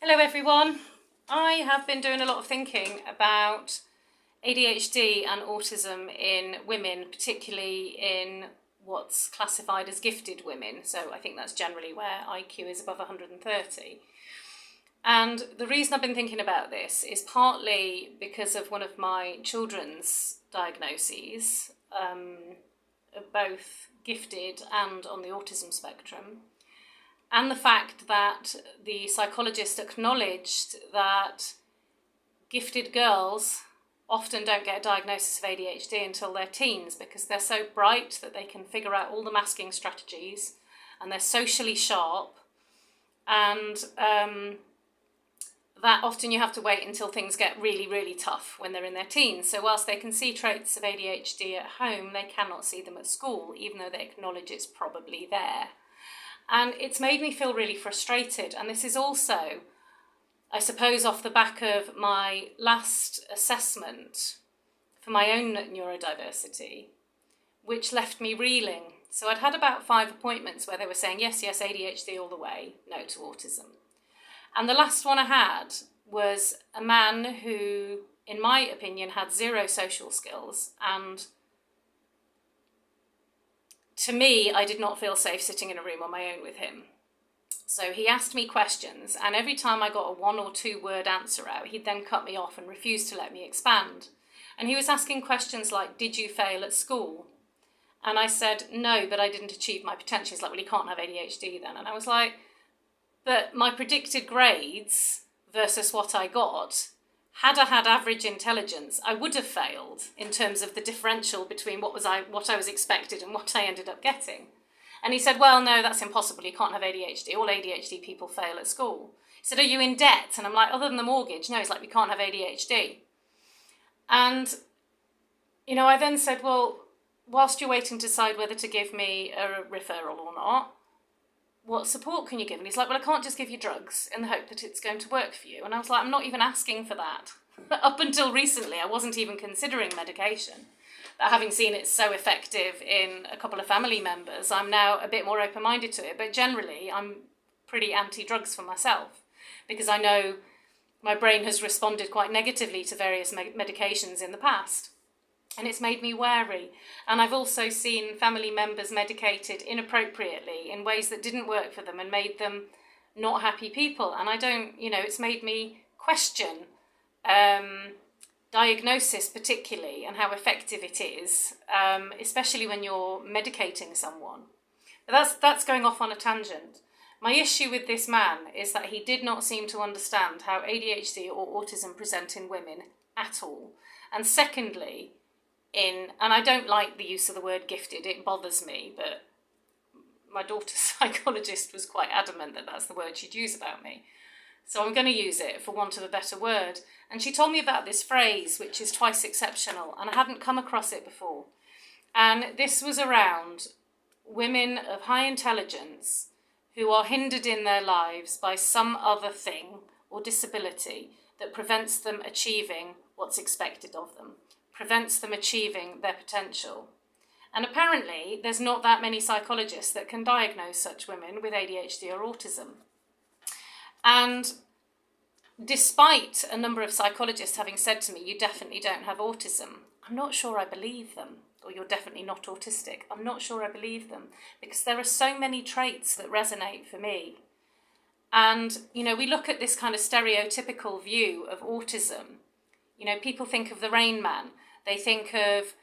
Hello everyone. I have been doing a lot of thinking about ADHD and autism in women, particularly in what's classified as gifted women. So I think that's generally where IQ is above 130. And the reason I've been thinking about this is partly because of one of my children's diagnoses, both gifted and on the autism spectrum. And the fact that the psychologist acknowledged that gifted girls often don't get a diagnosis of ADHD until they're teens because they're so bright that they can figure out all the masking strategies and they're socially sharp, and that often you have to wait until things get really, really tough when they're in their teens. So whilst they can see traits of ADHD at home, they cannot see them at school, even though they acknowledge it's probably there. And it's made me feel really frustrated. And this is also, I suppose, off the back of my last assessment for my own neurodiversity, which left me reeling. So I'd had about 5 appointments where they were saying, yes, ADHD all the way, no to autism. And the last one I had was a man who, in my opinion, had 0 social skills, and to me, I did not feel safe sitting in a room on my own with him. So he asked me questions, and every time I got a 1 or 2 word answer out, he'd then cut me off and refuse to let me expand. And he was asking questions like, did you fail at school? And I said, no, but I didn't achieve my potential. He's like, well, you can't have ADHD then. And I was like, but my predicted grades versus what I got, had I had average intelligence, I would have failed in terms of the differential between what I was expected and what I ended up getting. And he said, well, no, that's impossible. You can't have ADHD. All ADHD people fail at school. He said, are you in debt? And I'm like, other than the mortgage? No, he's like, we can't have ADHD. And, I then said, well, whilst you're waiting to decide whether to give me a referral or not, what support can you give? And he's like, well, I can't just give you drugs in the hope that it's going to work for you. And I was like, I'm not even asking for that. Up until recently, I wasn't even considering medication. But having seen it so effective in a couple of family members, I'm now a bit more open-minded to it. But generally, I'm pretty anti-drugs for myself because I know my brain has responded quite negatively to various medications in the past. And it's made me wary. And I've also seen family members medicated inappropriately in ways that didn't work for them and made them not happy people. And it's made me question diagnosis particularly and how effective it is, especially when you're medicating someone. But that's going off on a tangent. My issue with this man is that he did not seem to understand how ADHD or autism present in women at all. And secondly, and I don't like the use of the word gifted, it bothers me, but my daughter's psychologist was quite adamant that that's the word she'd use about me. So I'm going to use it for want of a better word. And she told me about this phrase, which is twice exceptional, and I hadn't come across it before. And this was around women of high intelligence who are hindered in their lives by some other thing or disability that prevents them achieving what's expected of them, prevents them achieving their potential. And apparently there's not that many psychologists that can diagnose such women with ADHD or autism. And despite a number of psychologists having said to me, you definitely don't have autism, I'm not sure I believe them. Or you're definitely not autistic. I'm not sure I believe them because there are so many traits that resonate for me. And, we look at this kind of stereotypical view of autism. People think of the Rain Man. They think of,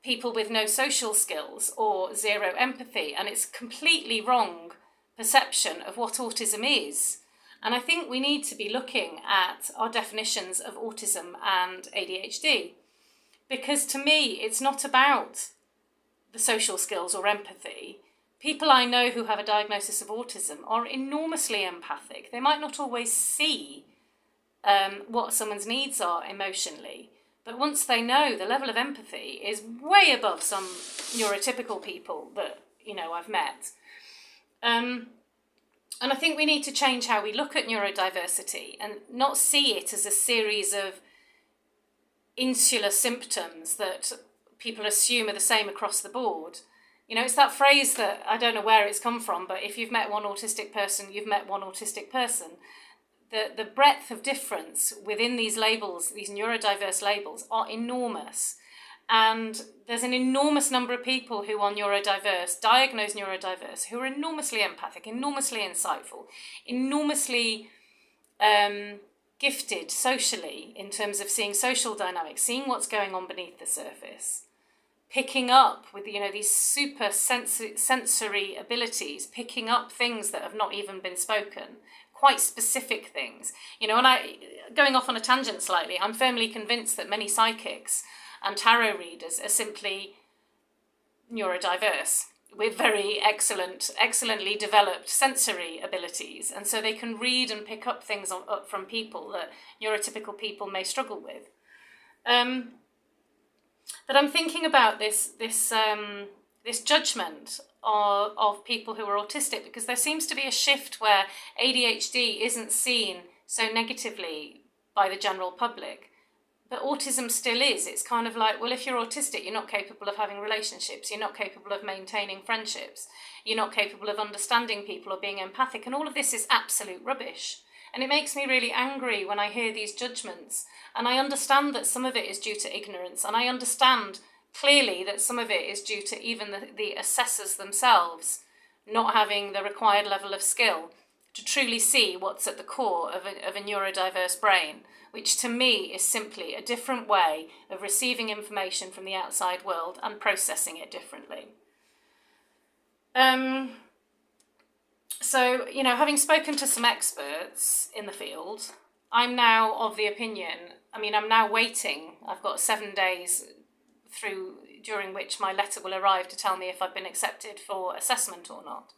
people with no social skills or 0 empathy. And it's completely wrong perception of what autism is. And I think we need to be looking at our definitions of autism and ADHD. Because to me, it's not about the social skills or empathy. People I know who have a diagnosis of autism are enormously empathic. They might not always see what someone's needs are emotionally. But once they know, the level of empathy is way above some neurotypical people that, I've met. And I think we need to change how we look at neurodiversity and not see it as a series of insular symptoms that people assume are the same across the board. You know, it's that phrase that I don't know where it's come from, but if you've met one autistic person, you've met one autistic person. The breadth of difference within these labels, these neurodiverse labels, are enormous. And there's an enormous number of people who are neurodiverse, diagnosed neurodiverse, who are enormously empathic, enormously insightful, enormously gifted socially in terms of seeing social dynamics, seeing what's going on beneath the surface, picking up with, you know, these super sensory abilities, picking up things that have not even been spoken, quite specific things. You know, and going off on a tangent slightly, I'm firmly convinced that many psychics and tarot readers are simply neurodiverse with very excellently developed sensory abilities, and so they can read and pick up things up from people that neurotypical people may struggle with. But I'm thinking about this judgment of people who are autistic, because there seems to be a shift where ADHD isn't seen so negatively by the general public, but autism still is. It's kind of like, well, if you're autistic, you're not capable of having relationships, you're not capable of maintaining friendships, you're not capable of understanding people or being empathic, and all of this is absolute rubbish. And it makes me really angry when I hear these judgments, and I understand that some of it is due to ignorance, and I understand clearly that some of it is due to even the assessors themselves not having the required level of skill to truly see what's at the core of a neurodiverse brain, which to me is simply a different way of receiving information from the outside world and processing it differently. So, you know, having spoken to some experts in the field, I'm now of the opinion, I'm now waiting. I've got 7 days during which my letter will arrive to tell me if I've been accepted for assessment or not.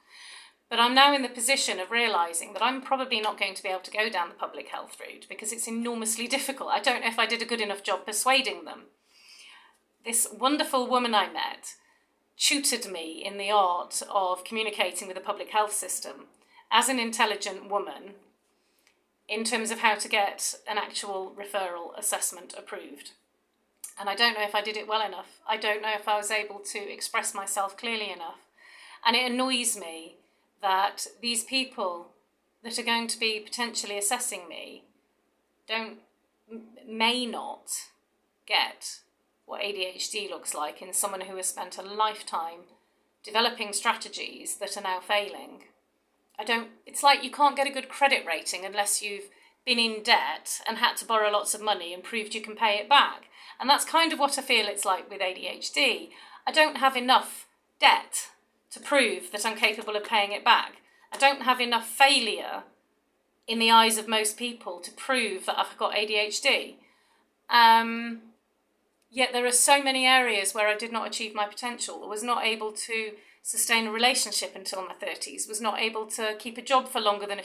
But I'm now in the position of realising that I'm probably not going to be able to go down the public health route because it's enormously difficult. I don't know if I did a good enough job persuading them. This wonderful woman I met tutored me in the art of communicating with the public health system as an intelligent woman in terms of how to get an actual referral assessment approved. And I don't know if I did it well enough. I don't know if I was able to express myself clearly enough. And it annoys me that these people that are going to be potentially assessing me may not get what ADHD looks like in someone who has spent a lifetime developing strategies that are now failing. It's like you can't get a good credit rating unless you've been in debt and had to borrow lots of money and proved you can pay it back. And that's kind of what I feel it's like with ADHD. I don't have enough debt to prove that I'm capable of paying it back. I don't have enough failure in the eyes of most people to prove that I've got ADHD. Yet there are so many areas where I did not achieve my potential, was not able to sustain a relationship until my 30s, was not able to keep a job for longer than a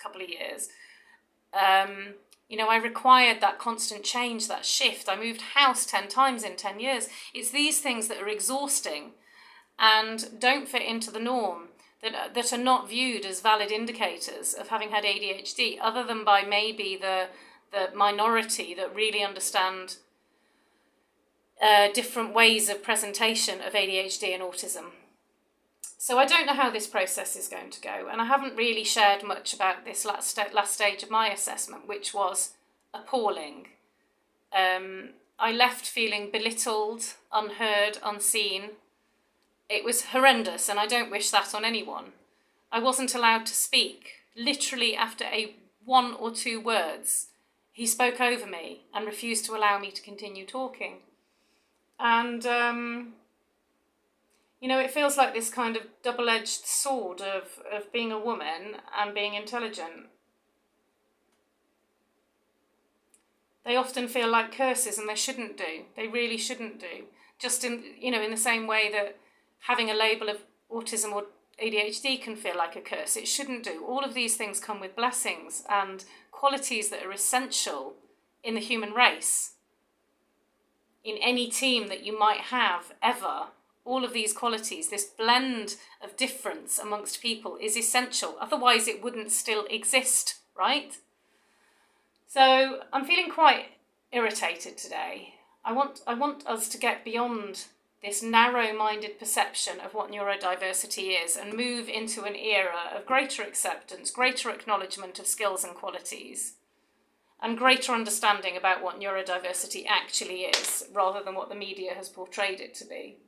couple of years. I required that constant change, that shift. I moved house 10 times in 10 years. It's these things that are exhausting and don't fit into the norm, that are not viewed as valid indicators of having had ADHD, other than by maybe the minority that really understand different ways of presentation of ADHD and autism. So I don't know how this process is going to go, and I haven't really shared much about this last stage of my assessment, which was appalling. I left feeling belittled, unheard, unseen. It was horrendous, and I don't wish that on anyone. I wasn't allowed to speak. Literally after 1 or 2 words, he spoke over me and refused to allow me to continue talking. And, it feels like this kind of double-edged sword of being a woman and being intelligent. They often feel like curses, and they shouldn't do. They really shouldn't do. Just in the same way that having a label of autism or ADHD can feel like a curse. It shouldn't do. All of these things come with blessings and qualities that are essential in the human race. In any team that you might have ever, all of these qualities, this blend of difference amongst people is essential. Otherwise it wouldn't still exist, right? So I'm feeling quite irritated today. I want us to get beyond this narrow-minded perception of what neurodiversity is and move into an era of greater acceptance, greater acknowledgement of skills and qualities, and greater understanding about what neurodiversity actually is, rather than what the media has portrayed it to be.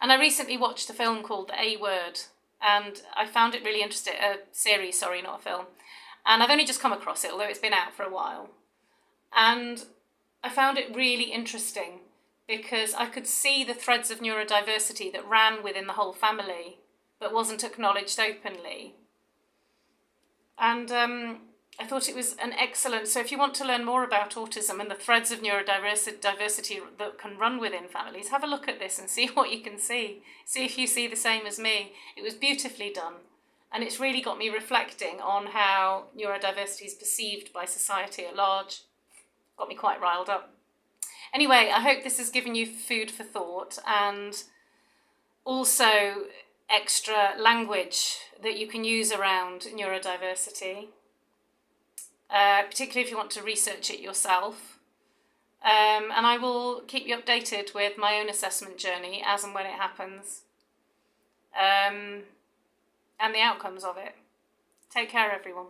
And I recently watched a film called The A Word, and I found it really interesting, a series, sorry, not a film. And I've only just come across it, although it's been out for a while. And I found it really interesting because I could see the threads of neurodiversity that ran within the whole family, but wasn't acknowledged openly. And I thought it was an excellent, so if you want to learn more about autism and the threads of neurodiversity that can run within families, have a look at this and see what you can see. See if you see the same as me. It was beautifully done. And it's really got me reflecting on how neurodiversity is perceived by society at large. Got me quite riled up. Anyway, I hope this has given you food for thought and also extra language that you can use around neurodiversity, particularly if you want to research it yourself. And I will keep you updated with my own assessment journey as and when it happens, and the outcomes of it. Take care, everyone.